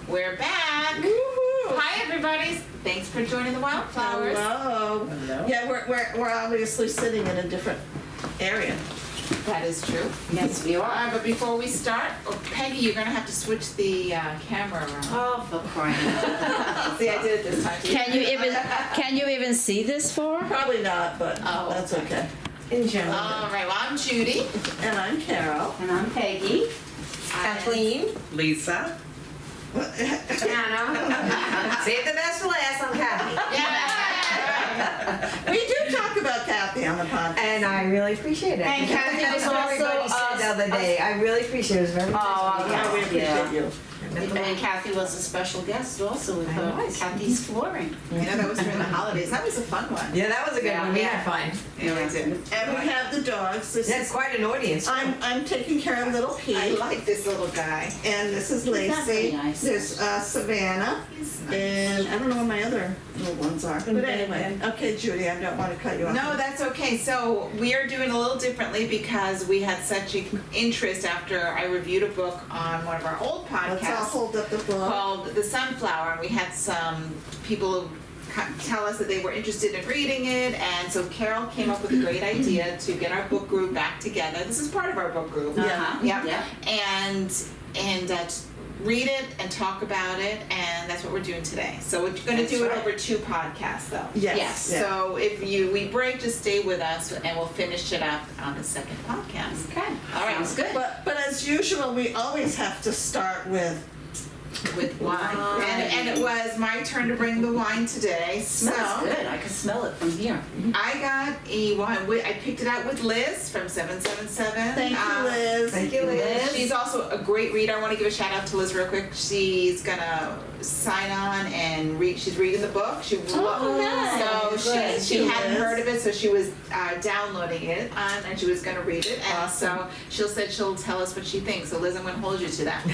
We're back. Woo-hoo. Hi, everybody. Thanks for joining the Wildflowers. Hello. Hello. Yeah, we're obviously sitting in a different area. That is true. Yes, we are. But before we start, Peggy, you're going to have to switch the camera around. Oh, for crying out. See, I did it this time. Can you even see this far? Probably not, but that's okay. In general. All right, well, I'm Judy. And I'm Carol. And I'm Peggy. Kathleen. Lisa. Anna. Save the best for last. I'm Kathy. Yeah. We do talk about Kathy on the podcast. And I really appreciate it. And Kathy was That's what everybody also, said the other day. I really appreciate it. It was very nice. Oh, Yeah, we appreciate you. And Kathy was a special guest also with I was. Kathy's flooring. Yeah, that was during the holidays. That was a fun one. Yeah, that was a good one. We had fun. Yeah, we did. And we have the dogs. This That's is, quite an audience. I'm taking care of little I Pete. like this little guy. And this is Isn't that Lacey. really nice? There's Savannah. He's nice. And I don't know where my other little ones are. But anyway, okay, Judy, I don't want to cut you off. No, that's okay. So we are doing a little differently because we had such an interest after I reviewed a book on one of our old Let's all podcasts hold up the book. called The Sunflower, and we had some people tell us that they were interested in reading it, and so Carol came up with a great idea to get our book group back together. This is part of our book group. Yeah. Yep. Yeah. And read it and talk about it, and that's what we're doing today. So we're going to do it over 2 podcasts, though. Yes. Yeah. So if we break, just stay with us, and we'll finish it up on the second podcast. Okay. All right. Sounds good. But as usual, we always have to start with With wine. And it was my turn to bring the wine today. So Smells good. I can smell it from here. I got a wine. I picked it out with Liz from 777. Thank you, Liz. Thank you, Liz. She's also a great reader. I want to give a shout out to Liz real quick. She's gonna sign on and read. She's reading the book. nice. Thank She you, hadn't Liz. heard of it, so she was downloading it and she was gonna read it. And Awesome. so she'll tell us what she thinks. So Liz, I'm gonna hold you to that.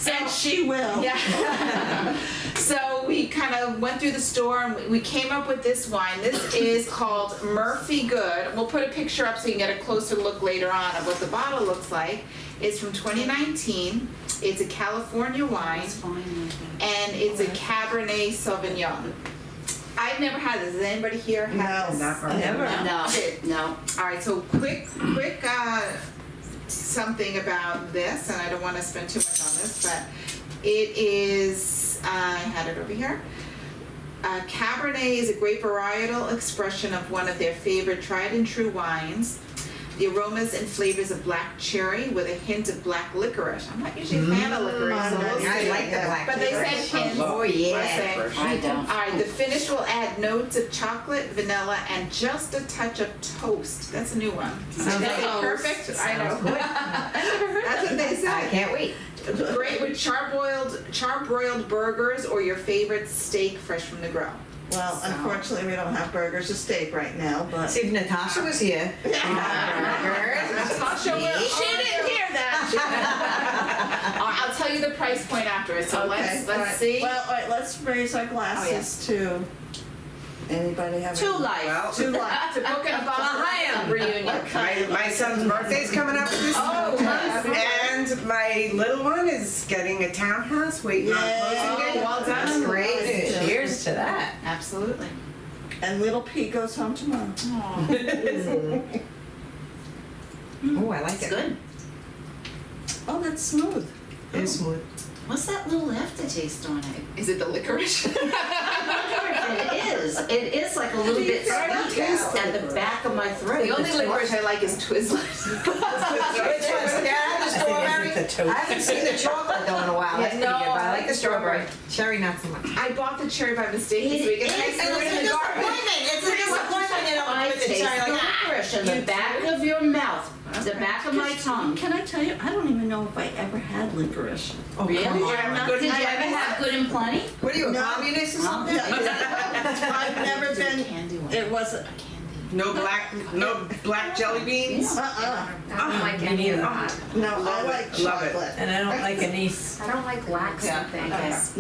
And she will. Yeah. So we kind of went through the store and we came up with this wine. This is called Murphy Good. We'll put a picture up so you can get a closer look later on of what the bottle looks like. It's from 2019. It's a California wine It's fine. and it's a Cabernet Sauvignon. I've never had this. Does anybody here have this? Never. No. No. All right, so quick something about this, and I don't want to spend too much on this, but it is, I had it over here. Cabernet is a great varietal expression of one of their favorite tried and true wines. The aromas and flavors of black cherry with a hint of black licorice. I'm not usually a fan of licorice, so we'll I see. like the black But they said licorice. hints. Oh, yeah. I don't. All right, the finish will add notes of chocolate, vanilla, and just a touch of toast. That's a new one. Sounds That's like perfect. I know. Sounds good. That's what they I said. can't wait. Great with charbroiled burgers or your favorite steak fresh from the grill. Well, unfortunately, we don't have burgers or steak right now, but. See, if Natasha was here. Natasha will. She didn't hear that. I'll tell you the price point after. So let's all right. see. Well, all right, let's raise our glasses to. Anybody have? To life. Well, To life. To book and a reunion. my son's birthday's coming up this month, and my little one is getting a townhouse waiting on Yay. closing date. Well That's done. great. Nice. Cheers to that. Absolutely. And little Pete goes home tomorrow. Oh, I like It's it. good. Oh, that's smooth. It's smooth. What's that little aftertaste on it? Is it the licorice? It is. It is like a little bit sweet at the back of my throat. The only licorice I like is Twizzlers. Which one's that? The strawberry? I haven't seen the chocolate though in a while. That's pretty good, but I like the strawberry. Cherry, not so much. I bought the cherry by mistake this week. And I threw it in the garbage. It's a disappointment you don't I put the taste cherry the like that. licorice in the back of your mouth, the back of my tongue. Can I tell you, I don't even know if I ever had licorice. Oh, Really? come on. Did you ever have good and plenty? What are you, a No. communist or something? I've never been, Candy one. it wasn't, No black jelly beans? Uh-uh. I don't like any of that. No, I like Love it. chocolate. And I don't like anise. I don't like wax something.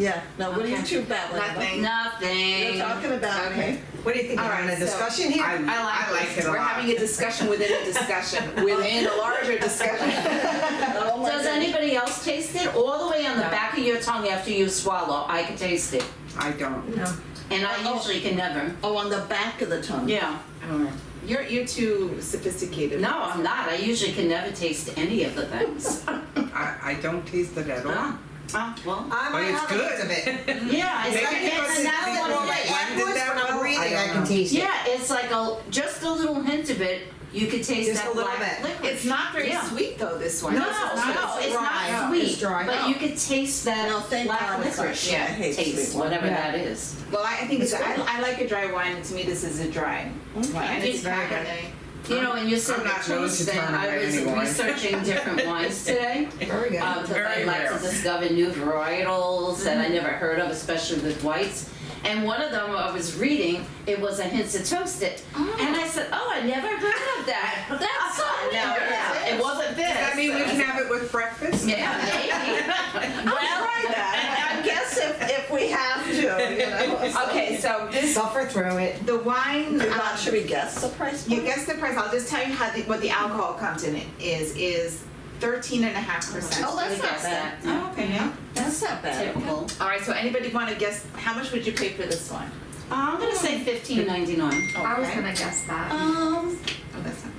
Yeah, no, what are you Okay. two battling about? Nothing. Nothing. You're talking about me. What do you think, All you're right, having a so discussion here? I like it a We're lot. having a discussion within a discussion, within a larger discussion. Oh my Does goodness. anybody else taste it? All the way on the back of your tongue after you swallow, I can taste it. I don't. No. And I usually can never. Oh, on the back of the tongue. Yeah. You're too sophisticated. No, I'm not. I usually can never taste any of the things. I don't taste it at all. Well. I might it's have a good. hint of it. Yeah, it's Maybe like because and it's that's more what like it is. blended that When I'm well, breathing, I I don't can know. taste it. Yeah, it's like just a little hint of it. You could taste Just that a little black bit. liquid. It's not very Yeah. sweet though, this one. No, This is no, not. it's dry. not No, sweet. it's dry. But you could taste that No, thank black God it's not licorice sweet. I hate taste, sweet wine. whatever Yeah. that is. Well, I think I like a dry wine, and to me this is a dry wine. And it's very good. Cabernet. You know, and you said I'm the not known to toast thing. turn I away was any wine. researching different wines today. Very good. Because I Very like rare. to discover new varietals that I never heard of, especially with whites. And one of them I was reading, it was a Hinsa Toasted. And I said, oh, I never heard of that. That's so No, weird. it wasn't this. Does that mean we can have it with breakfast? Yeah, maybe. Well, I guess if we have to, you know. Okay, so this Suffer through it. the wine. Should we guess the price? You guess the price. I'll just tell you what the alcohol content is 13.5%. Oh, that's We not guessed bad. that. Oh, okay, yeah. That's not bad. Typical. All right, so anybody want to guess how much would you pay for this one? I'm gonna say $15.99. I was Okay. gonna guess that. Oh, that's not.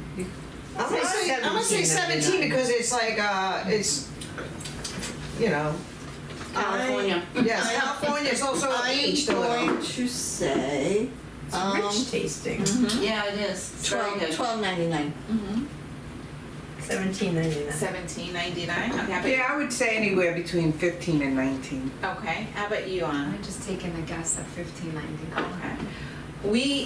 I'm gonna say 17 because it's like, it's, you know, California. yes, California is also aged a I'm little. going to say, Rich tasting. Yeah, it is. It's very good. $12.99. $17.99. $17.99. Okay, how about Yeah, I would say anywhere between 15 and 19. Okay, how about you, Anna? I'm just taking a guess at $15.99. Okay.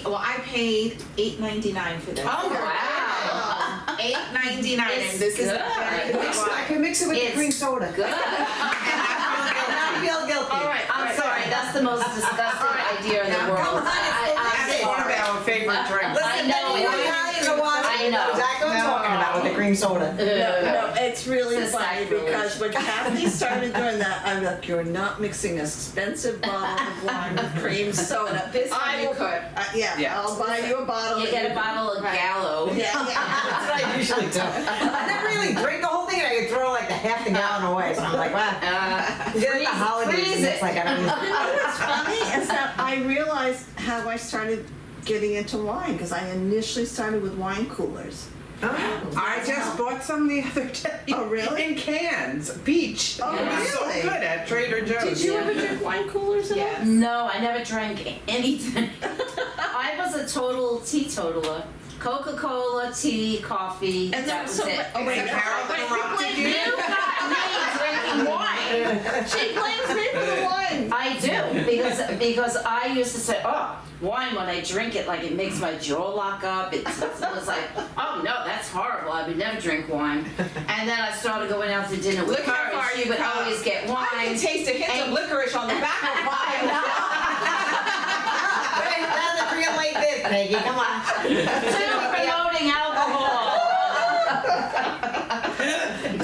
I paid $8.99 for this. Oh, wow. $8.99, and this is a very It's good I wine. can mix it with the It's cream soda. Good. And I feel guilty. All right, I'm sorry. That's the most disgusting idea in the world. Come on, it's That's one of our favorite drinks. I know. Italians are watching. I know. Exactly what I'm talking about with the cream soda. No, it's really It's a funny sacrilege. because when Kathy started doing that, I'm like, you're not mixing an expensive bottle of wine with cream soda. This one I you will- could. Yeah, Yeah. I'll buy you a bottle. You get a bottle of Gallo. Yeah, yeah. That's what I usually do. I never really drink the whole thing, and I can throw like the half the gallon away. So I'm like, wow. You get it the holidays, freeze and it's it. like I don't You know what's funny is that I realized how I started getting into wine because I initially started with wine coolers. I just bought some the other day. Oh, really? In cans, peach. Oh, It was so really? good at Trader Joe's. Did you ever drink wine coolers at all? Yes. No, I never drank anything. I was a total teetotaler. Coca-Cola, tea, coffee. And that then was so it. oh wait, Is it Harold wait, interrupted you you? You got me drinking wine. She blames me for the wine. I do because I used to say, oh, wine when I drink it, like it makes my jaw lock up. It was like, oh no, that's horrible. I would never drink wine. And then I started going out to dinner with Look how her, far and she you would come. always get wine. I can taste a hint of licorice on the back of mine. Now the real like this, Peggy. Come on. Still promoting alcohol.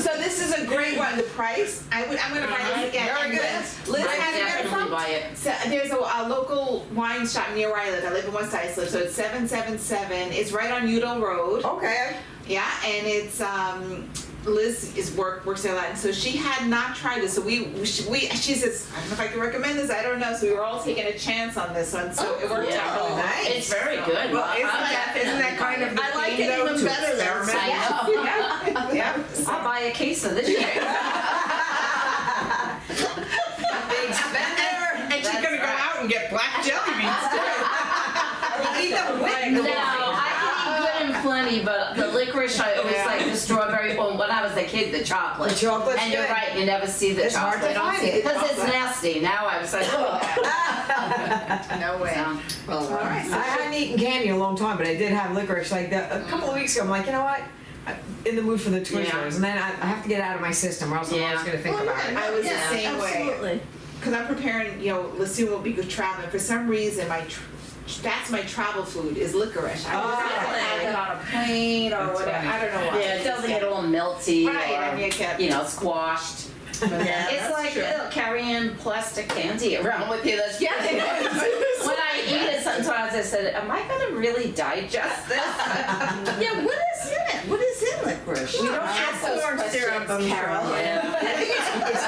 So this is a great one. The price, I'm gonna buy this again. Very And good. Liz I has it definitely from. buy it. So there's a local wine shop near where I live. I live in West Islip, so it's 777. It's right on Udall Road. Okay. Yeah, and it's Liz works there a lot, and so she had not tried this. So she says, I don't know if I can recommend this. I don't know. So we were all taking a chance on this one. So it worked out really well. nice. It's very good. Well, isn't that kind of the I like theme, it though, even to better than experiment? I know. Yeah. I'll buy a case of this year. Big spender. And she's gonna go out and get black jelly beans too. Eat them with No, I can eat good and plenty, but the licorice, I always like the strawberry. Well, when I was a kid, the chocolate. The chocolate's And you're good. right, you never see the It's hard chocolate. to find it. Because it's nasty. Now I was like, oh. No way. So, All right. I hadn't eaten candy in a long time, but I did have licorice like that a couple of weeks ago. I'm like, you know what? I'm in the mood for the Twizzlers, Yeah. and then I have to get it out of my system, or else I'm Yeah. always going to think Oh, about it. I was the same way. Absolutely. Because I'm preparing, Lasoon will be good traveling. For some reason, my that's my travel food is licorice. I Oh, just have to have it on a plane or whatever. I don't know why. Yeah, it doesn't get all melty Right, or, and you get- squashed. Yeah, It's that's like true. carrying plastic candy around with you. That's when I eat it, sometimes I said, "Am I gonna really digest this?" Yeah, what is in it? What is in licorice? We don't ask those corn syrup, questions, Carol. Yeah. I think it's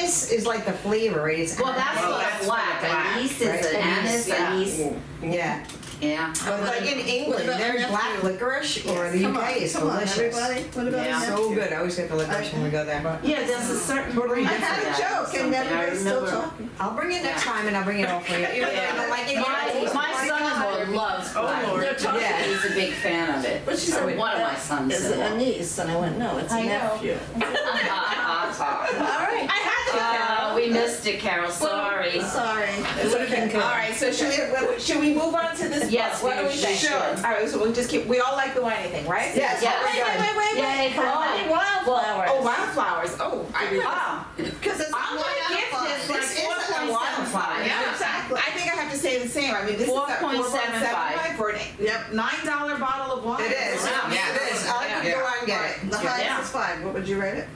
anise is like the flavor, right? It's Well, that's Well, the that's black. the black, Anise is right? an anise. Yeah. Anise. yeah. Yeah. But like in England, about there's nephew? black licorice, or the Come UK on, is come on, delicious. everybody. What about Yeah. So nephew? good. I always get the licorice when we go there. Yeah, there's a certain Totally breed I to had a that, joke and something. I everybody's still remember. talking. I'll bring it next time and I'll bring it all for you. Even though I don't like it, My son-in-law loves black. Lord. They're talking. Yeah. He's a big fan of it. But she said, One of my sons. is it a niece? And I went, no, it's a I know. nephew. All right. I had to, Carol. We missed it, Carol. Sorry. Sorry. It would have been good. All right, so should we move on to this? Yes, book? What do we we think? should. All right, so we'll just keep. We all like the whiny thing, right? Yes. Yes. Wait. Yay, come on. Wildflowers. Oh, wildflowers. Oh, I Because it's I'm gonna give this This is a wildflower. Yeah, Exactly. I think I have to say the same. I mean, this is a 4.75 for an $9 bottle of wine. It is. Wow. It is. I'll have to go out and get it. The highest Yeah. is 5. What would you rate it?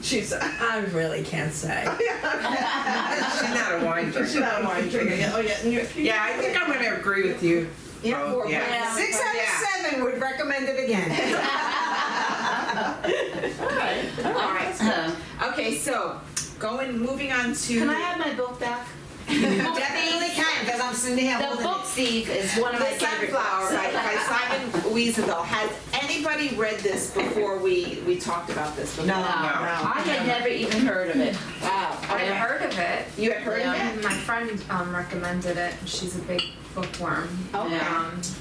She said. I really can't say. She's not a wine She's drinker. not a wine drinker. Yeah. Oh, yeah. And you, Yeah, I think I'm gonna agree with you. Yeah, both, 4.75. yeah. 6 out of 7 would recommend it again. All right. Okay, so moving on to. Can I have my book back? You definitely can, because I'm sitting here The holding book it. thief is one of The my favorite Sunflower books. by Simon Wiesenthal. Has anybody read this before we talked about this before? No. I had never even heard of it. Wow. I Okay. heard of it. You had heard of it? My friend recommended it. She's a big bookworm. Okay.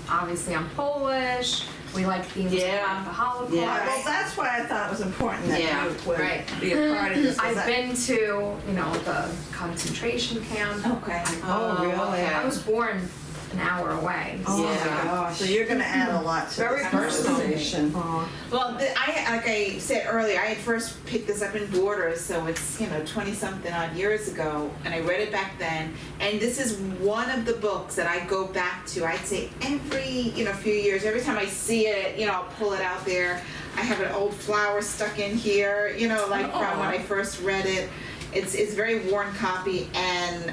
Obviously, I'm Polish. We like themes Yeah. about the Holocaust. Yeah. well, that's why I thought it was important that Yeah. you would Right. be a part of this. 'cause I've I- been to, the concentration camp. Okay. Oh, really? okay. I was born an hour away. Oh Yeah. my gosh. So you're going to add a lot to Very this personal. conversation. Well, like I said earlier, I had first picked this up in Borders, so it's 20-something odd years ago, and I read it back then. And this is one of the books that I go back to. I'd say every few years, every time I see it, I'll pull it out there. I have an old flower stuck in here, like from when I first read it. It's a very worn copy, and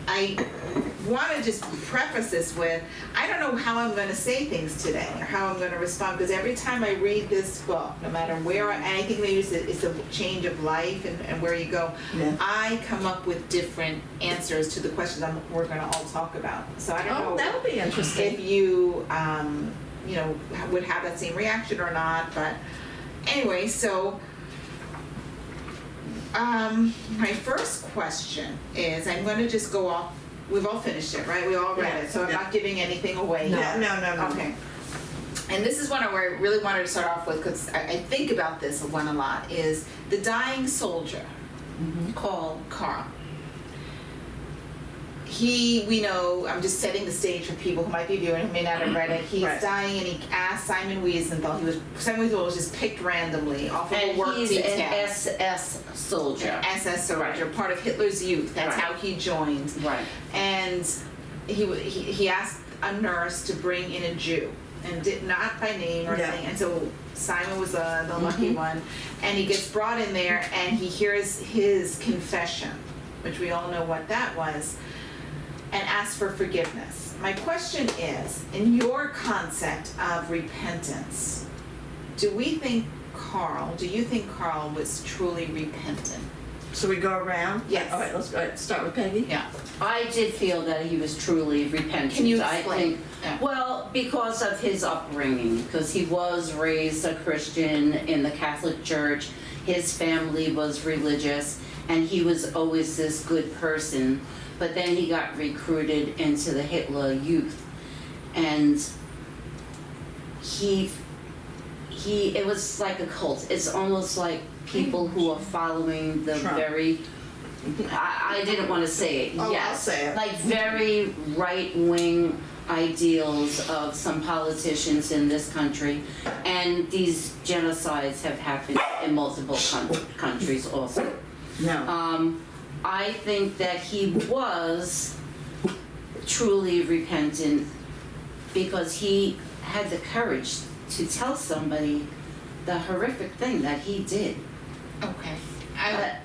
I want to just preface this with, I don't know how I'm going to say things today or how I'm going to respond, because every time I read this book, no matter where, and I think maybe it's a change of life and where you go, Yeah. I come up with different answers to the questions we're going to all talk about. So I don't Oh, know that'll be if interesting. you, would have that same reaction or not, but anyway, so my first question is, I'm going to just go off. We've all finished it, right? We all read it, so I'm Yeah. not giving anything away. No, yet. no. Okay. And this is one where I really wanted to start off with, because I think about this one a lot, is the dying soldier, called Carl. We know, I'm just setting the stage for people who might be viewing who may not have read it. He's Right. dying, and he asked Simon Wiesenthal. Simon Wiesenthal was just picked randomly off of a And work he's detail. an SS soldier. SS soldier, part of Hitler's youth. That's Right. how he joined. Right. And he asked a nurse to bring in a Jew, and did not by name or Yeah. anything. And so Simon was the lucky one, and he gets brought in there, and he hears his confession, which we all know what that was, and asks for forgiveness. My question is, in your concept of repentance, do you think Carl was truly repentant? So we go around? Yes. All right, let's go ahead. Start with Peggy. Yeah. I did feel that he was truly repentant. Can you I explain? think, Yeah. well, because of his upbringing, because he was raised a Christian in the Catholic Church, his family was religious, and he was always this good person. But then he got recruited into the Hitler Youth, and it was like a cult. It's almost like people who are following the Trump. very, I didn't want to say it, Oh, yes. I'll say it. Like very right-wing ideals of some politicians in this country, and these genocides have happened in multiple countries also. No. I think that he was truly repentant because he had the courage to tell somebody the horrific thing that he did. Okay. But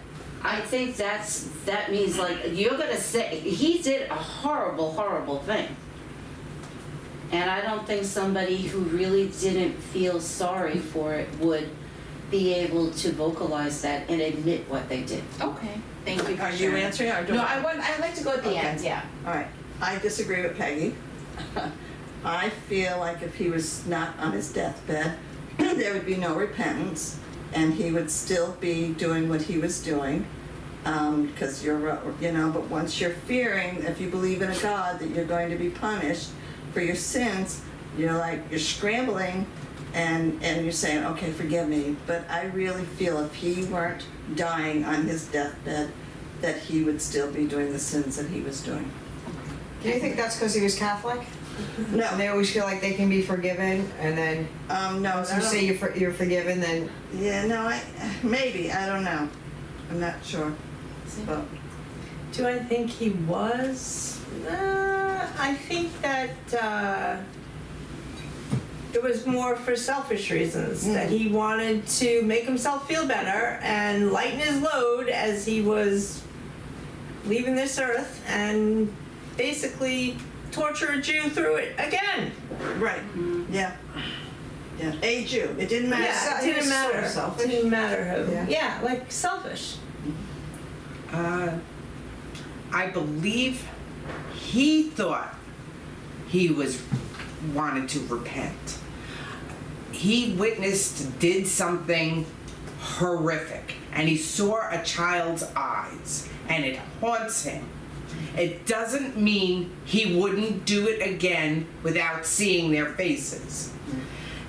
I think that means like you're gonna say he did a horrible, horrible thing. And I don't think somebody who really didn't feel sorry for it would be able to vocalize that and admit what they did. Okay, thank you for Are you sharing. answering or do No, I? I'd like to go at the Okay. end, yeah. All right, I disagree with Peggy. I feel like if he was not on his deathbed, there would be no repentance, and he would still be doing what he was doing. Because but once you're fearing, if you believe in a God that you're going to be punished for your sins, you're scrambling, and you're saying, okay, forgive me. But I really feel if he weren't dying on his deathbed, that he would still be doing the sins that he was doing. Do you think that's because he was Catholic? No, And they always feel like they can be forgiven, and then no. once you say you're forgiven, then Yeah, no, maybe, I don't know. I'm not sure. But Do I think he was? I think that it was more for selfish reasons, that he wanted to make himself feel better and lighten his load as he was leaving this earth and basically torture a Jew through it again. right, yeah, a Jew. It didn't matter. Yeah, it he didn't was sort matter. of selfish. It didn't matter who. Yeah. Yeah, like selfish. I believe he thought he wanted to repent. He did something horrific, and he saw a child's eyes, and it haunts him. It doesn't mean he wouldn't do it again without seeing their faces.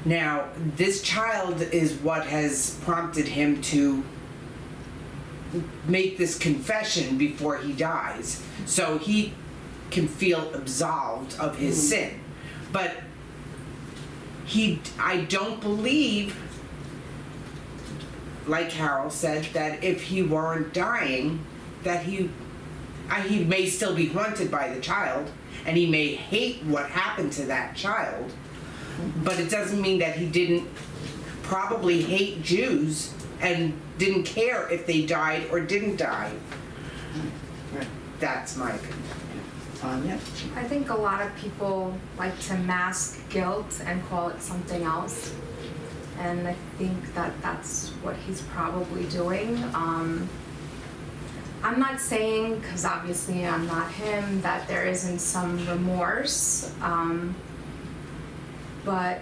Now, this child is what has prompted him to make this confession before he dies, so he can feel absolved of his sin. But I don't believe, like Carol said, that if he weren't dying, that he may still be haunted by the child, and he may hate what happened to that child, but it doesn't mean that he didn't probably hate Jews and didn't care if they died or didn't die. Right. That's my opinion. Tanya? I think a lot of people like to mask guilt and call it something else. And I think that that's what he's probably doing. I'm not saying, because obviously I'm not him, that there isn't some remorse. But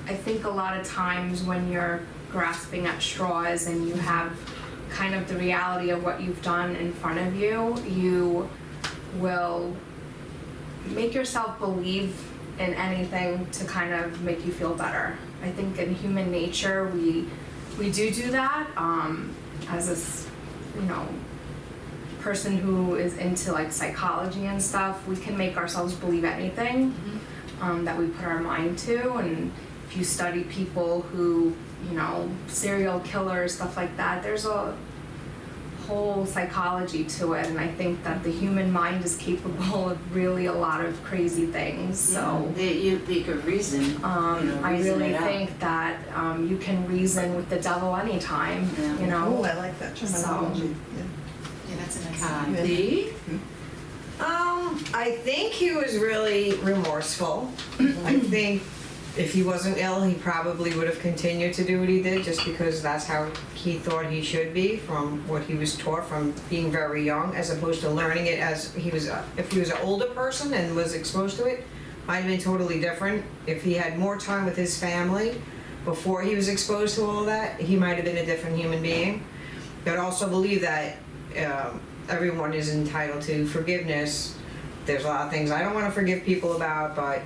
I think a lot of times when you're grasping at straws and you have kind of the reality of what you've done in front of you, you will make yourself believe in anything to kind of make you feel better. I think in human nature we do that. As this, person who is into like psychology and stuff, we can make ourselves believe anything that we put our mind to. And if you study people who, serial killers, stuff like that, there's a whole psychology to it, and I think that the human mind is capable of really a lot of crazy things. So You could reason. I reason really it out. think that you can reason with the devil anytime. Yeah. Oh, I like that terminology. Yeah, that's a nice one. Lee? I think he was really remorseful. I think if he wasn't ill, he probably would have continued to do what he did just because that's how he thought he should be from what he was taught from being very young, as opposed to learning it as he was, if he was an older person and was exposed to it, might have been totally different. If he had more time with his family before he was exposed to all that, he might have been a different human being. But also believe that everyone is entitled to forgiveness. There's a lot of things I don't want to forgive people about, but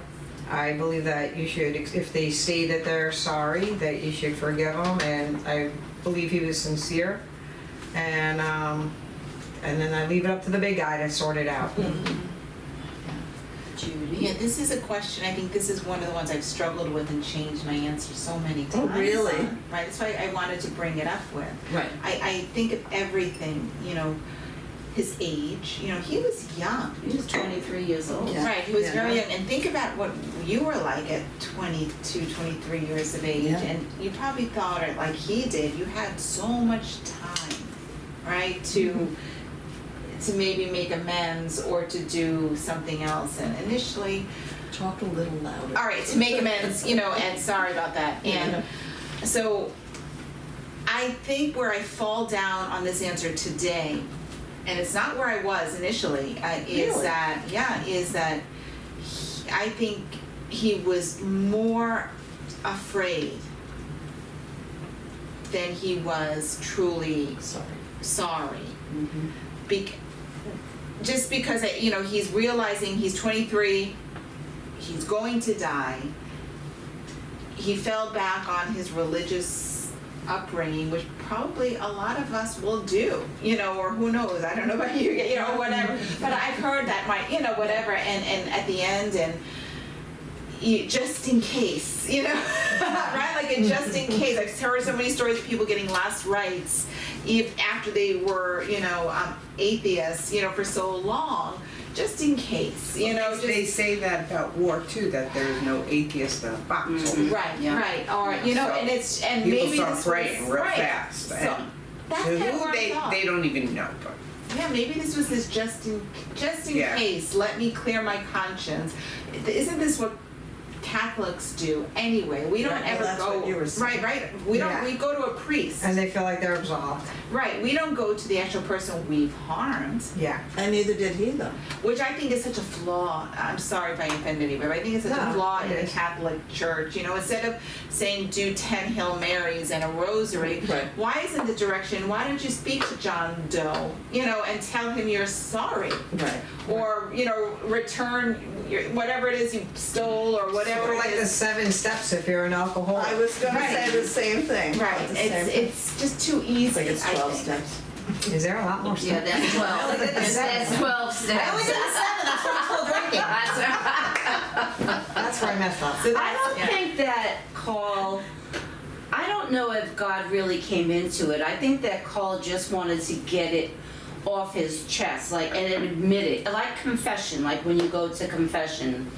I believe that you should, if they say that they're sorry, that you should forgive them, and I believe he was sincere. And then I leave it up to the big guy to sort it out. Judy? Yeah, this is a question, I think this is one of the ones I've struggled with and changed my answer so many times. Oh, really? on, Right, that's why I wanted to bring it up with. Right. I think of everything, his age. You know, he was young. He was 23 years old. Yeah. Right, he was Yeah. very young. And think about what you were like at 22, 23 years of age. Yeah. And you probably thought it like he did. You had so much time, right, to maybe make amends or to do something else. And initially, Talk a little louder. all right, to make amends, you know, and sorry about that. And so I think where I fall down on this answer today, and it's not where I was initially, is Really? that, I think he was more afraid than he was truly sorry. Just because, you know, he's realizing he's 23, he's going to die. He fell back on his religious upbringing, which probably a lot of us will do, you know, or who knows, I don't know about you, you know, whatever. But I've heard that you know, whatever, and at the end, and you, just in case, you know, right? Like a just in case. I've heard so many stories of people getting last rites after they were, you know, atheists, you know, for so long, just in case, you know. They say that about war too, that there is no atheist in a foxhole. Right, Yeah. right, or you know, So and people maybe start this praying was, real right. fast. So And that's to kind of who where I thought. they don't even know, but Yeah, maybe this was his just in Yeah. case. Let me clear my conscience. Isn't this what Catholics do anyway? We don't Right, well, ever that's go what you were saying. right. We don't. Yeah. We go to a priest. And they feel like they're absolved. Right. We don't go to the actual person we've harmed, Yeah. And neither did he, though. which I think is such a flaw. I'm sorry if I offend anybody, but I think it's such a No, flaw it in the is. Catholic Church. You know, instead of saying do 10 Hail Marys and a rosary, Right. why isn't the direction? Why don't you speak to John Doe? You know, and tell him you're sorry. Right. Or, you know, return whatever it is you stole or whatever Or like it the is. 7 steps if you're an alcoholic. I was gonna Right. say the same thing. Right, The same thing. it's just too easy. I think it's 12 I think. steps. Is there a lot more Yeah, steps? that's 12. I only did the seven. That's 12 steps. I only did the 7, that's why I'm still drinking. That's where I messed up. I don't think that Carl, I don't know if God really came into it. I think that Carl just wanted to get it off his chest, like, and admit it, like confession, like when you go to confession.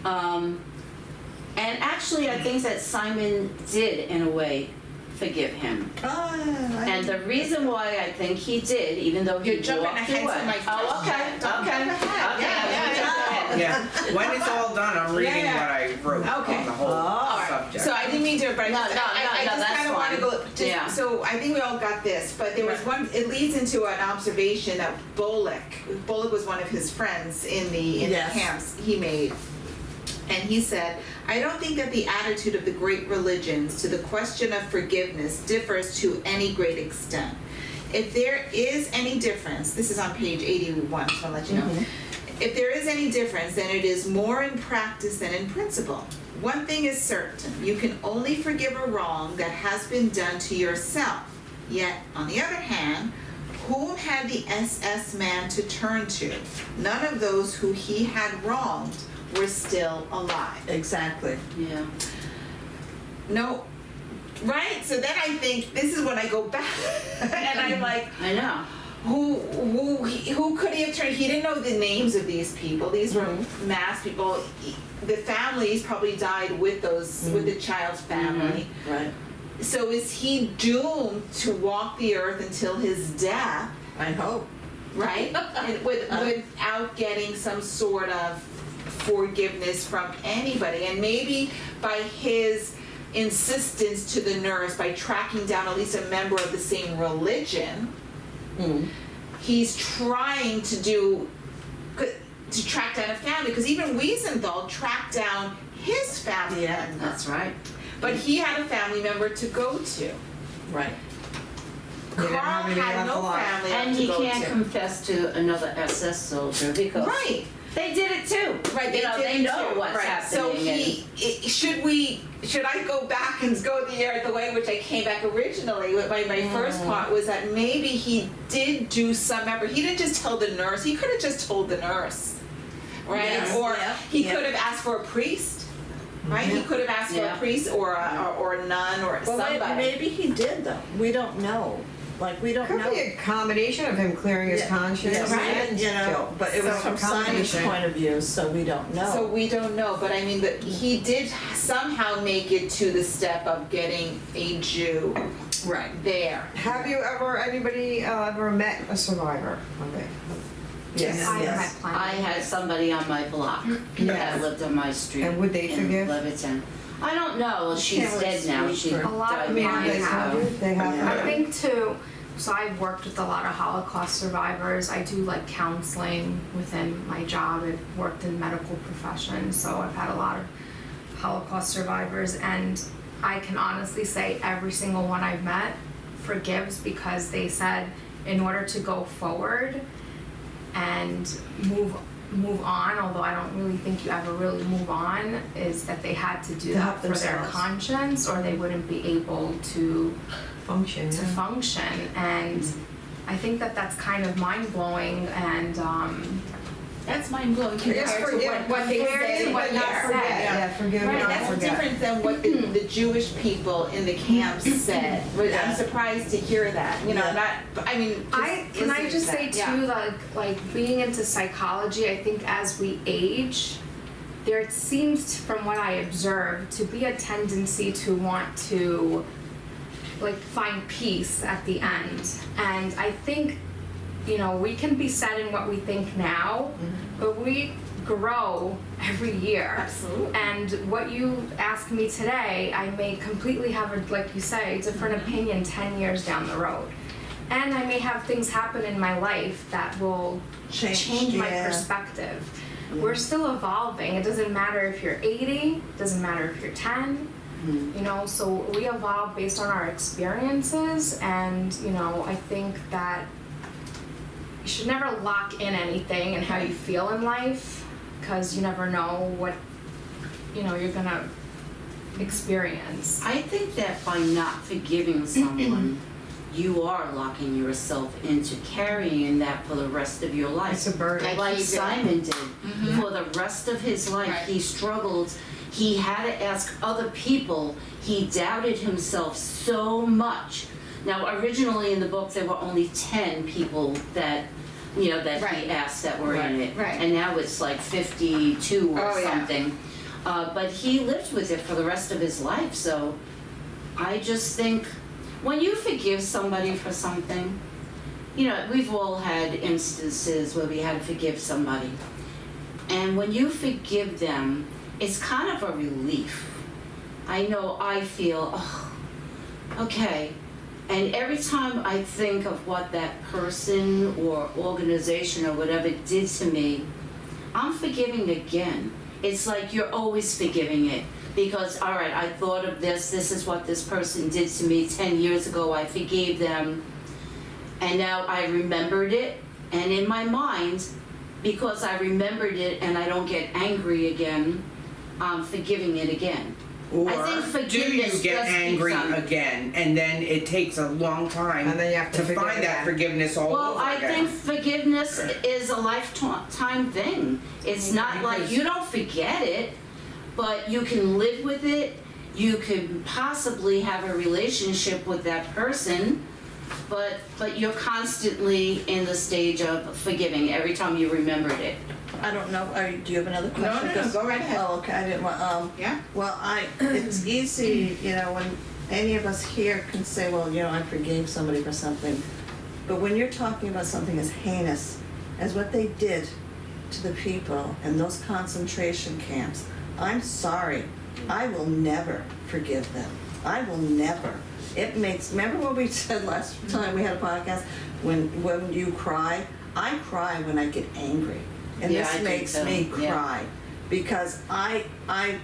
And actually, I think that Simon did, in a way, forgive him. And the reason why I think he did, even though he You're jumping walked ahead away. to my Oh, okay, question. Don't okay, jump ahead. okay. Yeah. yeah. When it's all done, I'm reading Yeah. what I wrote Okay. on the whole subject. So I didn't mean to, but I No, just, no, I no, just that's kind of want to fine. go. Just, Yeah. So I think we all got this, but there was one. It leads into an observation that Bullock was one of his friends in the Yes. camps he made. And he said, I don't think that the attitude of the great religions to the question of forgiveness differs to any great extent. If there is any difference, this is on page 81, so I'll let you know. If there is any difference, then it is more in practice than in principle. One thing is certain, you can only forgive a wrong that has been done to yourself. Yet, on the other hand, whom had the SS man to turn to? None of those who he had wronged were still alive. Exactly. Yeah. No, right? So then I think this is when I go back and I'm like, I know. who could he have turned? He didn't know the names of these people. These were mass people. The families probably died with those with the child's family. Right. So is he doomed to walk the earth until his death? I hope. Right? And without getting some sort of forgiveness from anybody. And maybe by his insistence to the nurse, by tracking down at least a member of the same religion, he's trying to track down a family. Because even Wiesenthal tracked down his family member. That's right. But he had a family member to go to. Right. Carl didn't have any had left no alive. family And to he go can't to. confess to another SS soldier because Right. they did it too. Right, You know, did they it know too. what's Right. happening. So should I go back and go the way which I came back originally? My first part was that maybe he did do some effort. He didn't just tell the nurse. He could have just told the nurse, right? Yes. Or Yeah. he Yeah. could have asked for a priest, right? He could have asked for Yeah. a priest or a nun or Well, somebody. maybe he did, though. We don't know. Like, we don't Could know. be a combination of him clearing his conscience Yes, and you know, guilt. but it was So, from Simon's combination. point of view, so we don't know. So we don't know, but I mean, he did somehow make it to the step of getting a Jew Right. there. Have you anybody ever met a survivor of it? Yes. I Yes. had plenty. I had somebody on my block Yes. that lived on my street. And would they in forgive? Leviton. I don't know. She's can't really dead now. speak She for- A lot died of many mine years have. ago. They have. Yeah. I think too, so I've worked with a lot of Holocaust survivors. I do like counseling within my job. I've worked in medical professions, so I've had a lot of Holocaust survivors, and I can honestly say every single one I've met forgives, because they said in order to go forward and move on, although I don't really think you ever really move on, is that they had to do To that help for their themselves. conscience, or they wouldn't be able to Function, yeah. function. And I think that that's kind of mind-blowing, and That's mind blowing compared Yes, to forgive, what they compared say, to what but they not said. forget. Yeah, forgive Right, and not that's forget. different than what the Jewish people in the camps said. But I'm surprised to hear that. You know, Yeah. I mean, can I just say listening to too, that, like being into psychology, I think as we age, there seems, from what I observe, to be a tendency to want to like find peace at the end. And I think, you know, we can be set in what we think now, but we grow every year. Absolutely. And what you asked me today, I may completely have a, like you say, different opinion 10 years down the road. And I may have things happen in my life that will change my yeah. perspective. We're still evolving. It doesn't matter if you're 80, it doesn't matter if you're 10. You know, so we evolve based on our experiences, and you know, I think that you should never lock in anything and how you feel in life, because you never know what, you know, you're gonna experience. I think that by not forgiving someone, you are locking yourself into carrying that for the rest of your life. It's a burden. Like he did. Simon did. For the rest of his life, Right. he struggled. He had to ask other people. He doubted himself so much. Now, originally in the book, there were only 10 people that, you know, that Right. he asked that were in it. Right. And now it's like 52 or Oh, yeah. something. But he lived with it for the rest of his life. So I just think when you forgive somebody for something, you know, we've all had instances where we had to forgive somebody. And when you forgive them, it's kind of a relief. I know I feel, oh, okay. And every time I think of what that person or organization or whatever did to me, I'm forgiving again. It's like you're always forgiving it. Because, all right, I thought of this is what this person did to me 10 years ago, I forgave them, and now I remembered it, and in my mind, because I remembered it and I don't get angry again, I'm forgiving it again. Or I think do you forgiveness get does keep angry some. again, and then it takes a long time And then you have to forgive find that again. forgiveness all Well, over I again? think forgiveness is a lifetime thing. It's not like Because- you don't forget it, but you can live with it. You could possibly have a relationship with that person, but you're constantly in the stage of forgiving every time you remembered it. I don't know, do you have another No, question? no, go right ahead. Oh, okay, I didn't want, Yeah. well, it's easy, you know, when any of us here can say, well, you know, I forgave somebody for something. But when you're talking about something as heinous as what they did to the people in those concentration camps, I'm sorry, I will never forgive them. I will never. It makes, remember what we said last time we had a podcast? When you cry, I cry when I get angry. And Yeah, I this do makes too, me yeah. cry. Because I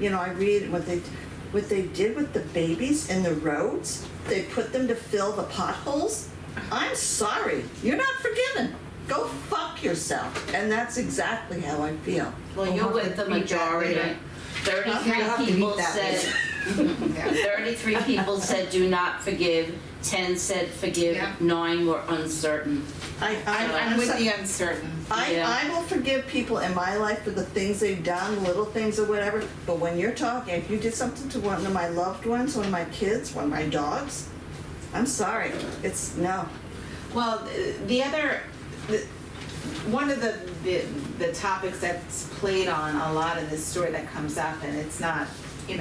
read what they did with the babies in the roads. They put them to fill the potholes. I'm sorry, you're not forgiven. Go fuck yourself. And that's exactly how I feel. Well, We'll you're have with to the beat that majority. later. 33 You'll have to people beat that said, Yeah. 33 people said do not forgive, 10 said forgive, Yeah. 9 were uncertain. I'm with the uncertain. Yeah. I will forgive people in my life for the things they've done, little things or whatever, but when you're talking, if you did something to one of my loved ones, one of my kids, one of my dogs, I'm sorry. Well, one of the topics that's played on a lot of this story that comes up, and it's not, I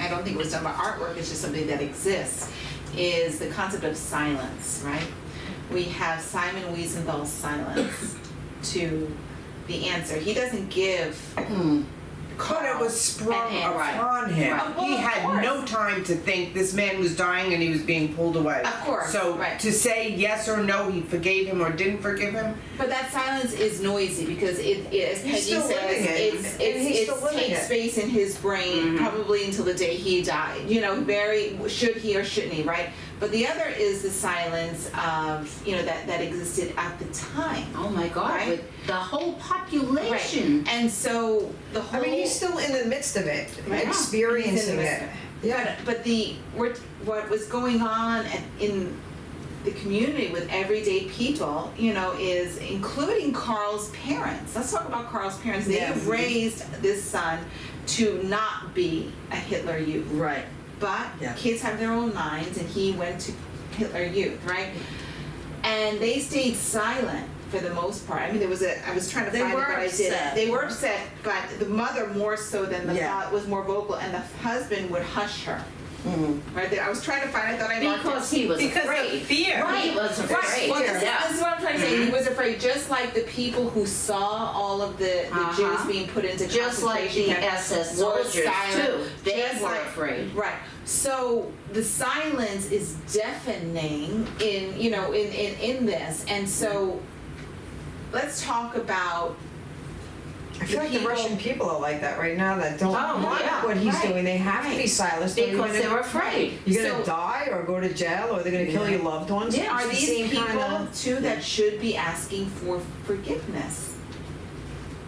don't think it was done by artwork, it's just something that exists, is the concept of silence, right? We have Simon Wiesenthal's silence to the answer. He doesn't give But it was sprung Right. upon him. Right. Well, He of had course. no time to think this man was dying and he was being pulled away. Of course, So right. to say yes or no, he forgave him or didn't forgive him, But that silence is noisy because as Peggy still says, living it. And he's still living takes it. space in his brain probably until the day he died. Very should he or shouldn't he, right? But the other is the silence of that existed at the time. Oh my God, Right? with the whole population. And so the whole I mean, he's still in the midst of it, Right. experiencing He's in the it. midst Yeah. But what was going on in the community with everyday people, is including Carl's parents. Let's talk about Carl's parents. They Yes. raised this son to not be a Hitler Youth. Right. But Yeah. kids have their own minds, and he went to Hitler Youth, right? And they stayed silent for the most part. I mean, I was trying to They find it, were but I upset. didn't. They were upset, but the mother more so than the Yeah. father was more vocal, and the husband would hush her. Mm-hmm. Right there, I was trying to find. I thought I marked Because it. he was Because afraid. of fear. He was afraid. Well, this Yeah. is what I'm trying to say. He was afraid, just like the people who saw all of the Jews being put into Just like the concentration camps SS were soldiers silent. too. They Just were like- afraid. Right. So the silence is deafening in this, and so let's talk about. I feel like the Russian people are like that right now, that don't Oh, want yeah, what he's right, doing. They have to be right. silenced. or Because they were afraid. You're gonna So- die or go to jail, or they're gonna kill your loved ones. Are It's the these same people kinda- too that should be asking for forgiveness?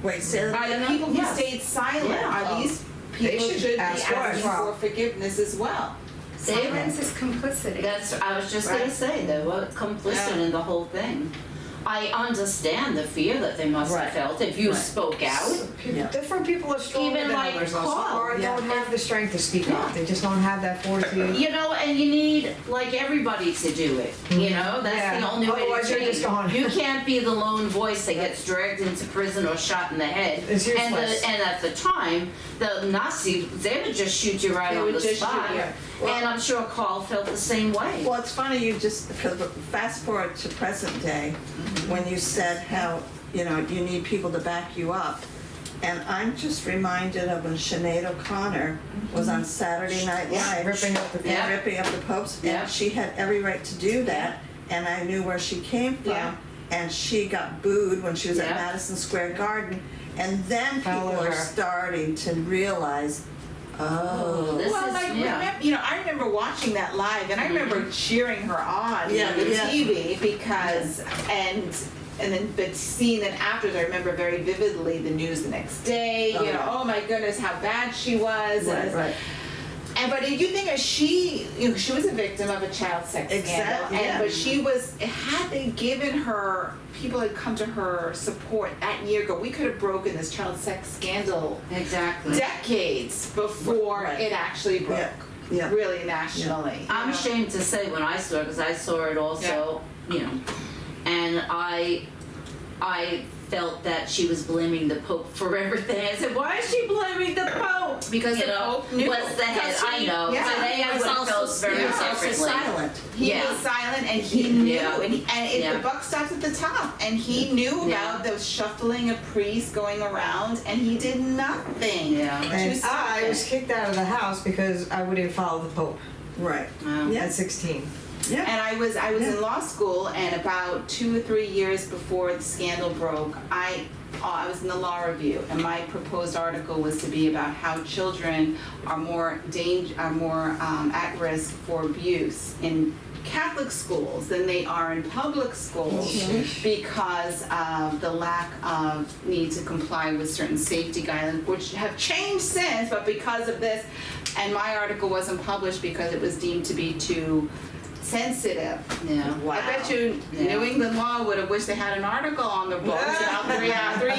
Wait, say that Are the again? people who Yes. stayed silent? Yeah. Are these people should should be ask for it as asking well. for forgiveness as well? Silence is complicity. I was just gonna Right. say, they were complicit Yeah. in the whole thing. I understand the fear that they must Right. have felt if you Right. spoke out. Yeah. Different people are stronger Even than like others, Carl. or Yeah. don't have the strength to speak Yeah. up. They just don't have that fortitude. And you need like everybody to do it. That's Yeah. the only way Otherwise to you're change. just gone. You can't be the lone voice that gets dragged into prison or shot in the head. It's useless. And at the time, the Nazis, they would just shoot you right They on would the just spot. shoot you. And I'm sure Carl felt the same way. Well, it's funny because fast forward to present day, when you said how, you need people to back you up. And I'm just reminded of when Sinead O'Connor was on Saturday Night Live. Ripping up the Yeah. Ripping up the popes. Yeah. And she had every right to do that. And I knew where she came from. Yeah. And she got booed when she was at Yeah. Madison Square Garden. And then Follow people are her. starting to realize, oh. This Well, is, like, yeah. I remember watching that live, and I remember cheering her on Yeah, on the yeah. TV because, but seeing it afterwards, I remember very vividly the news the next day. Oh, yeah. Oh my goodness, how bad she was. Right. But if you think of she was a victim of a child sex scandal, Exactly, yeah. but she was, had they given her, people had come to her support that year ago, we could have broken this child sex scandal Exactly. decades before Right. it actually broke. Yeah. Really nationally. I'm you know? ashamed to say when I saw it, because I saw it also, and I felt that she was blaming the Pope for everything. I said, why is she blaming the Pope? Because the Pope knew. was the head. Because I he- know. yeah. Today I He would have was felt also- very he was also differently. silent. He Yeah. was silent, and he knew, Yeah. the buck stops at the top, and he knew Yeah. about the shuffling of priests going around, and he did nothing. Yeah. to And stop I it. was kicked out of the house because I wouldn't follow the Pope Right. Wow. Yeah. at 16. Yeah. And I was in law school, and about 2 or 3 years before the scandal broke, I was in the law review, and my proposed article was to be about how children are more at risk for abuse in Catholic schools than they are in public schools because of the lack of need to comply with certain safety guidelines, which have changed since, but because of this, and my article wasn't published because it was deemed to be too sensitive. Yeah. Wow. I bet you Yeah. New England Law would have wished they had an article on their books about 3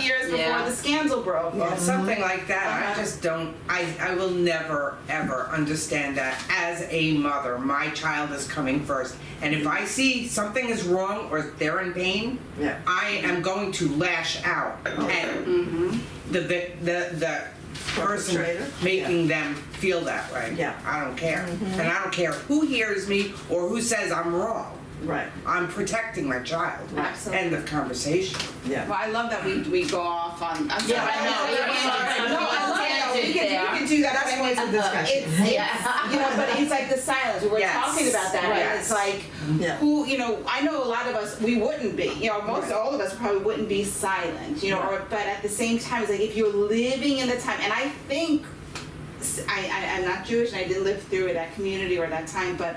years before Yeah. the scandal broke. Well, something like that, Uh-huh. I just don't, I will never, ever understand that. As a mother, my child is coming first. And if I see something is wrong or they're in pain, Yeah. I am going to lash out at the person Perpetrator? making them feel that way. Yeah. I don't care. And I don't care who hears me or who says I'm wrong. Right. I'm protecting my child. Absolutely. End of conversation. Yeah. Well, I love that we go off on. I'm sorry. Yeah, I know. No, I love that. We can do that. That's why it's a discussion. It's, Yeah. you know, but it's like the silence. We were Yes. talking about that, Right. and it's like, Yeah. who, you know, I know a lot of us, we wouldn't be, you know, most all of us probably wouldn't be silent, you know, or, but at the same time, it's like if you're living in the time, and I think, I'm not Jewish and I didn't live through that community or that time, but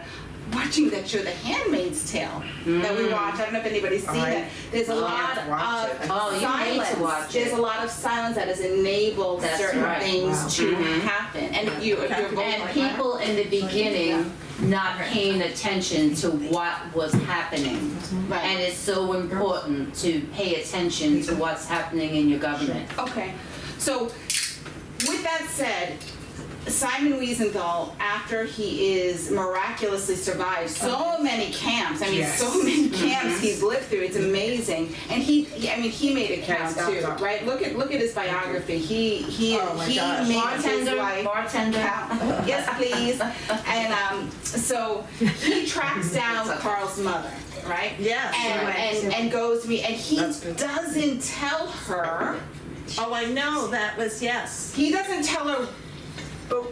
watching that show, The Handmaid's Tale, that we watch, I don't know if anybody's seen it. There's a lot can't watch of it. Oh, you need to silence. watch There's it. a lot of silence that has enabled That's certain right. things Wow. to happen. And if you're going And like people in the beginning not paying attention to what was happening. Right. And it's so important to pay attention to what's happening in your government. Okay, so with that said, Simon Wiesenthal, after he is miraculously survived so many camps, I mean, Yes. so many camps he's lived through, it's amazing. And he made it count Stop, too, stop. right? Look at his biography. He Oh my gosh. made his life Bartender. count. Yes, please. And so he tracks down Carl's mother, right? Yes. And goes to me, and he That's good. doesn't tell her. Oh, I know. That was yes. He doesn't tell her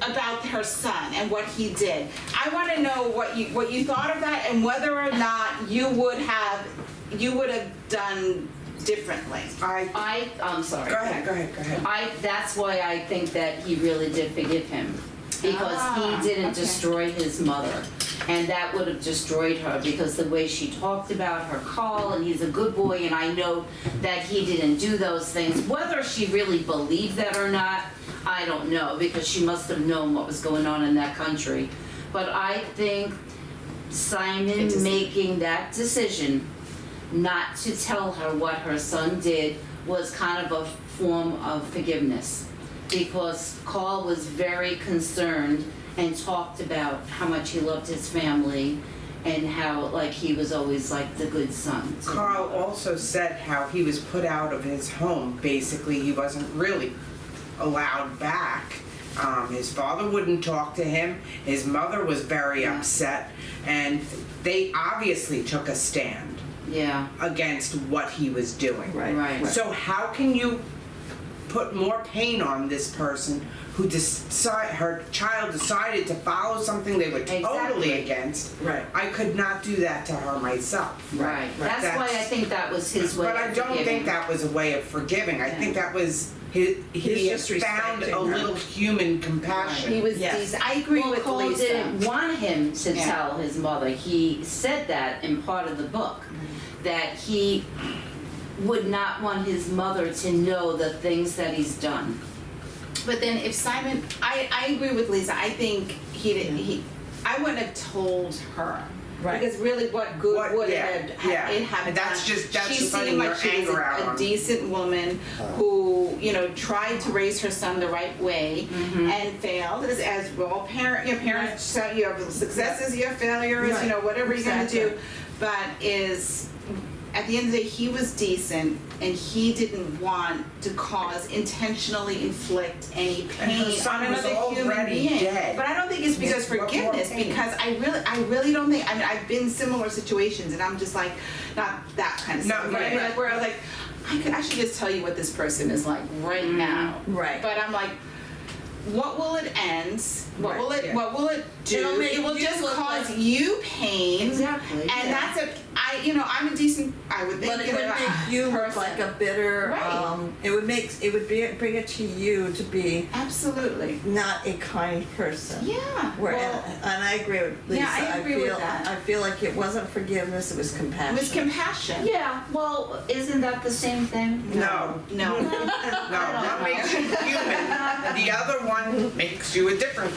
about her son and what he did. I want to know what you thought of that and whether or not you would have done differently. I'm sorry. Go ahead. That's why I think that he really did forgive him. Because he didn't okay. destroy his mother. And that would have destroyed her because the way she talked about her Carl, and he's a good boy, and I know that he didn't do those things. Whether she really believed that or not, I don't know, because she must have known what was going on in that country. But I think Simon making that decision not to tell her what her son did was kind of a form of forgiveness. Because Carl was very concerned and talked about how much he loved his family and how like he was always like the good son. Carl also said how he was put out of his home. Basically, he wasn't really allowed back. His father wouldn't talk to him. His mother was very upset, and they obviously took a stand Yeah, against what he was doing. right. So how can you put more pain on this person who her child decided to follow something they were totally Exactly. against? Right. I could not do that to her myself. Right. That's why I That's- think that was his way But of I don't forgiving. think that was a way of forgiving. I think that was he He's just found a respecting her. little human compassion. He was Yes. decent. I agree Well, with Cole Lisa. didn't want him to Yeah. tell his mother. He said that in part of the book, that he would not want his mother to know the things that he's done. But then if Simon, I agree with Lisa. I think he didn't. I wouldn't have told her. Right. Because really, what good What- would yeah, it yeah. have And that's done? just- that's she letting seemed your like she was anger out a on him. decent woman who, you know, tried to raise her son the right way and failed. As all parents, so you have successes, you have failures, Right. you know, whatever you're gonna Exactly. do. But at the end of the day, he was decent, and he didn't want to intentionally inflict any And her pain son on was another human already being. dead. But I don't think it's because What more forgiveness, pain? because I really don't think. I mean, I've been in similar situations, and I'm just like, not that kind of No, stuff. But I right. mean, like where I was like, I should just tell you what this person is like right now. Right. But I'm like, what will it end? What Right, will it? yeah. What will it do? It'll make It will you just look cause like- you pain. Exactly. And Yeah. that's I'm a decent. I would think. But it you would know, make you look person. like a bitter. Right. It would bring it to you to be Absolutely. not a kind person. Yeah. Where, Well, and I agree with Lisa. Yeah, I agree with feel, that. I feel like it wasn't forgiveness; it was compassion. it was compassion. Yeah, well, isn't that the same thing? No. No. No, one makes you human, and the other one makes you a different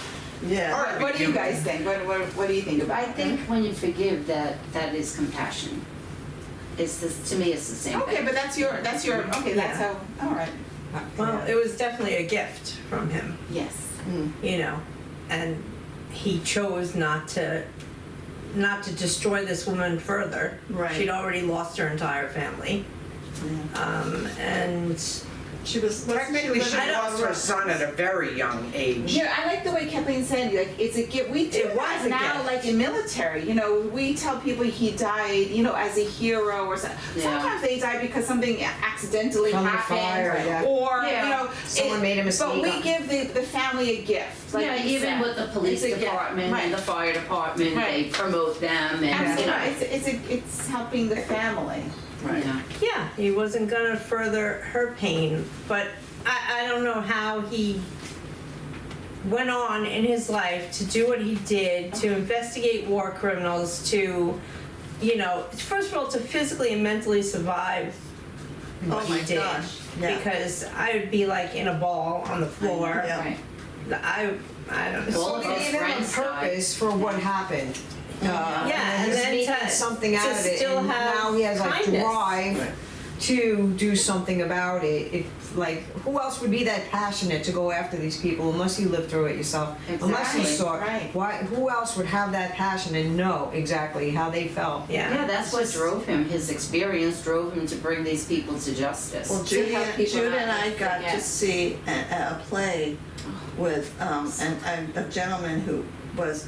Yeah. Or what do you guys think? What do you think about I it? think when you forgive, that is compassion. It's this, to me, it's the same Okay, thing. but that's your, okay, that's Yeah. how, all right, Well, it was definitely a gift from him, yes. you know, and he chose not to destroy this woman further. Right. She'd already lost her entire family. And She was Technically, she I don't- lost her son at a very young age. Yeah, I like the way Kathleen said, like, it's a gift. We do It was that a now, gift. like in military, you know, we tell people he died, you know, as a hero or something. Yeah. Sometimes they die because something accidentally From the happened. fire, yeah. Or, Yeah. you know. Someone made a mistake But we on- give the family a gift. Like Yeah, you even said. with the police It's a gift. department Right. and the fire department, they Right. promote them and, Absolutely, you know. it's helping the family. Right. yeah, he wasn't gonna further her pain, but I don't know how he went on in his life to do what he did, to investigate war criminals, to, you know, first of all, to physically and mentally survive what Oh he my did. gosh, yeah. Because I would be like in a ball on the floor. Yeah. Right. I don't know. All So of he his gave him a friends died. purpose for what happened. Yeah, and he's then making to- something out to of it, still and have now he has a kindness. drive to do something about it. It's like, who else would be that passionate to go after these people unless you lived through it yourself? Unless you Exactly, saw it. right. Why? Who else would have that passion and know exactly how they felt? Yeah, that's what drove him. His experience drove him to bring these people to justice. Well, To help people Judy and not I got to forget. see a play with a gentleman who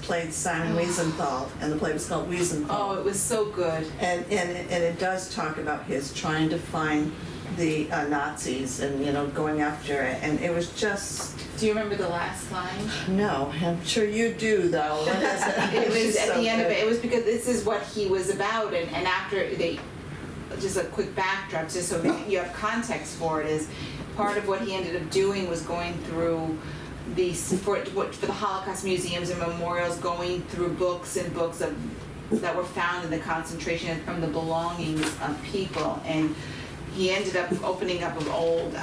played Simon Wiesenthal, and the play was called Wiesenthal. Oh, it was so good. And it does talk about his trying to find the Nazis and, you know, going after it, and it was just, Do you remember the last line? no, I'm sure you do though. What is It was It's at so the end of good. it. It was because this is what he was about, and after they, just a quick backdrop, just so you have context for it, is part of what he ended up doing was going through for the Holocaust museums and memorials, going through books and books that were found in the concentration from the belongings of people, and he ended up opening up an old,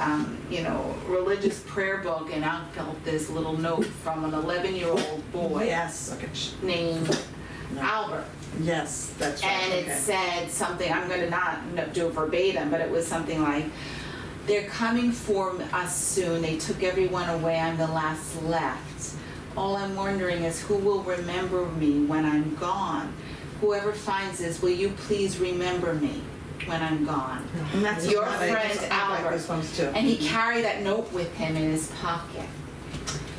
religious prayer book, and out fell this little note from an 11-year-old boy Yes, named No. Albert. yes, that's right. And it okay. said something, I'm going to not do it verbatim, but it was something like, they're coming for us soon. They took everyone away. I'm the last left. All I'm wondering is who will remember me when I'm gone? Whoever finds this, will you please remember me when I'm gone? And that's Your what friend I got Albert. goosebumps too. And he carried that note with him in his pocket.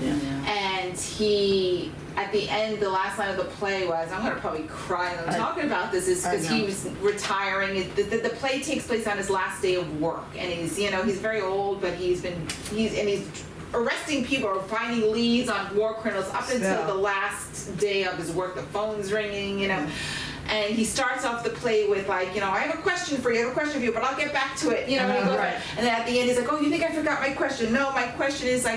Yeah. And he, at the end, the last line of the play was, I'm gonna probably cry when I'm talking about this, is because I he know. was retiring. The play takes place on his last day of work, and he's very old, but he's arresting people or finding leads on war criminals up until Still. the last day of his work. The phone's ringing, And he starts off the play with I have a question for you, but I'll get back to it, and he goes, Right. and then at the end he's like, oh, you think I forgot my question? No, my question is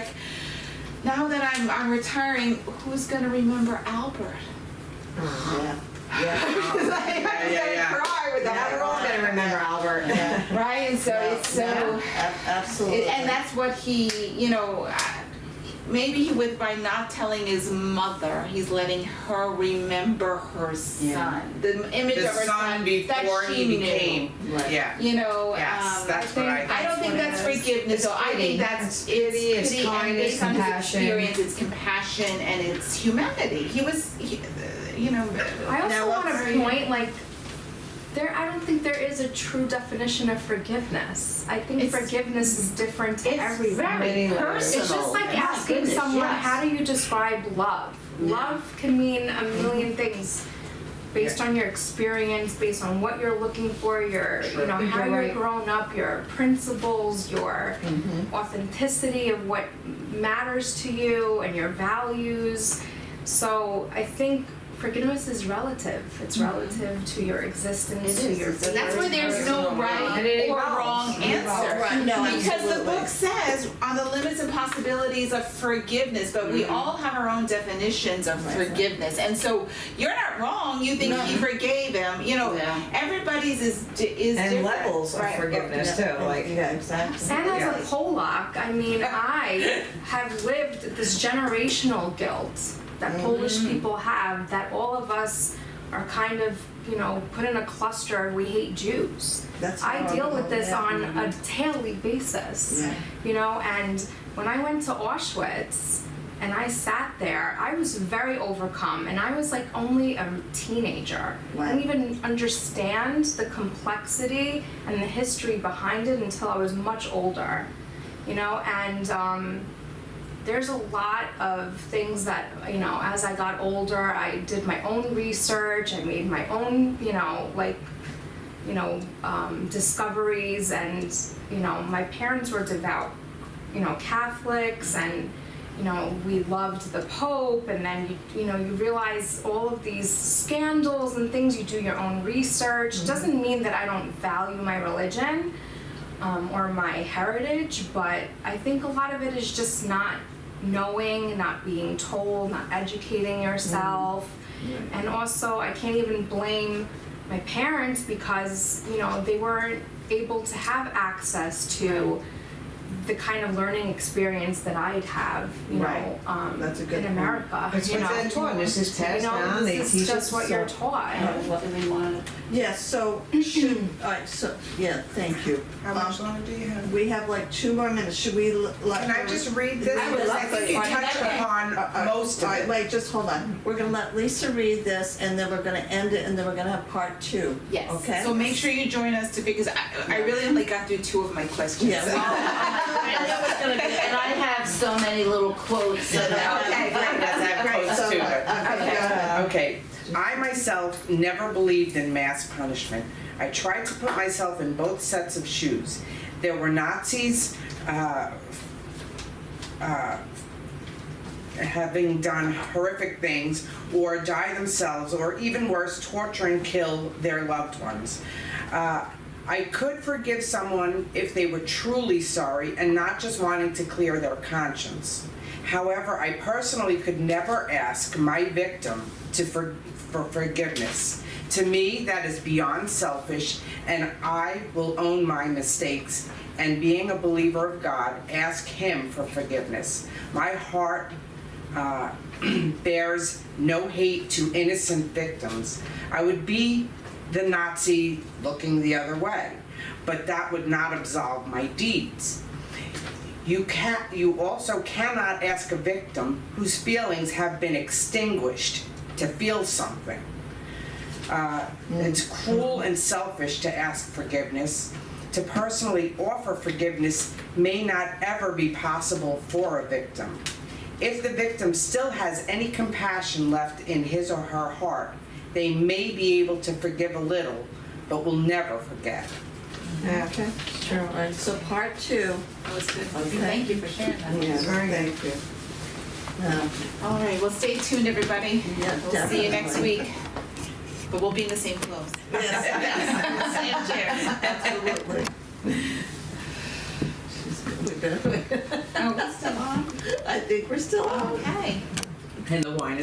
now that I'm retiring, who's gonna remember Albert? Yeah. I'm gonna cry with that. Now we're all gonna remember Albert. Right, and so it's so, Absolutely. and that's what he, maybe by not telling his mother, he's letting her remember her son, the image The of her son son before that she he knew. became. Right. Yeah. Yes, that's what I I don't think that's forgiveness. It's So I pity. think that's It's pity, it's pity, and kindness, based on his compassion. experience, it's compassion and it's humanity. He was, I also Now, want let's- to point I don't think there is a true definition of forgiveness. I think It's- forgiveness is different to It's everyone. very Many personal. It's just like My asking goodness, someone, yes. how do you describe love? Love can mean a million things based on your experience, based on what you're looking for, how You're you're right. grown up, your principles, your authenticity of what matters to you and your values. So I think forgiveness is relative. It's relative to your existence, It to is. your It's a And that's why there's no right And it or evolves. wrong It evolves. answer. Right. No, Because the absolutely. book says on the limits and possibilities of forgiveness, but we all have our own definitions of forgiveness. And so you're not wrong. You think he forgave him. Yeah. Everybody's is different. And levels of Right. forgiveness too, Yeah, exactly. And as Yes. a Polak, I mean, I have lived this generational guilt that Polish people have, that all of us are kind of, you know, put in a cluster of we hate Jews. That's I deal horrible. with this Yeah. on a daily basis, Yeah. you know, and when I went to Auschwitz and I sat there, I was very overcome, and I was like only a teenager. I didn't even understand the complexity and the history behind it until I was much older, you know, and there's a lot of things that, you know, as I got older, I did my own research, I made my own, you know, like, you know, discoveries, and, you know, my parents were devout, you know, Catholics, and, you know, we loved the Pope, and then you know, you realize all of these scandals and things, you do your own research. Doesn't mean that I don't value my religion or my heritage, but I think a lot of it is just not knowing, not being told, not educating yourself. And also, I can't even blame my parents because, you know, they weren't able to have access to the kind of learning experience that I'd have, you know, That's a good in point. America. That's you what know, they're taught. This is passed you know, down. They this teach is just us, what you're taught. What do we want? Yes, so should, alright, so, yeah, thank you. How much longer do you have? We have like 2 more minutes, should we let? Can I just read this? I would Because love I think to you read touched that. upon most of Alright, it. wait, just hold on. We're gonna let Lisa read this, and then we're gonna end it, and then we're gonna have part 2. Yes. Okay. So make sure you join us because I really only got through 2 of my questions. Yeah, well, I know it's gonna be, and I have so many little quotes that Okay, great. Yes, I have Great. quotes so, too, okay, but- go ahead. Okay, I myself never believed in mass punishment. I tried to put myself in both sets of shoes. There were Nazis having done horrific things, or die themselves, or even worse, torture and kill their loved ones. I could forgive someone if they were truly sorry and not just wanting to clear their conscience. However, I personally could never ask my victim for forgiveness. To me, that is beyond selfish, and I will own my mistakes, and being a believer of God, ask Him for forgiveness. My heart bears no hate to innocent victims. I would be the Nazi looking the other way, but that would not absolve my deeds. You also cannot ask a victim whose feelings have been extinguished to feel something. It's cruel and selfish to ask forgiveness. To personally offer forgiveness may not ever be possible for a victim. If the victim still has any compassion left in his or her heart, they may be able to forgive a little, but will never forget. Yeah. Okay, sure, alright, so part 2. That was good. Okay. Thank you for sharing that. Yeah, Very good. thank you. All right, well, stay tuned, everybody. Yeah, We'll see you next definitely. week. But we'll be in the same clothes. Yes, Same chairs. absolutely. We better- Oh, that's still on? I think we're still on. Okay. And the wine is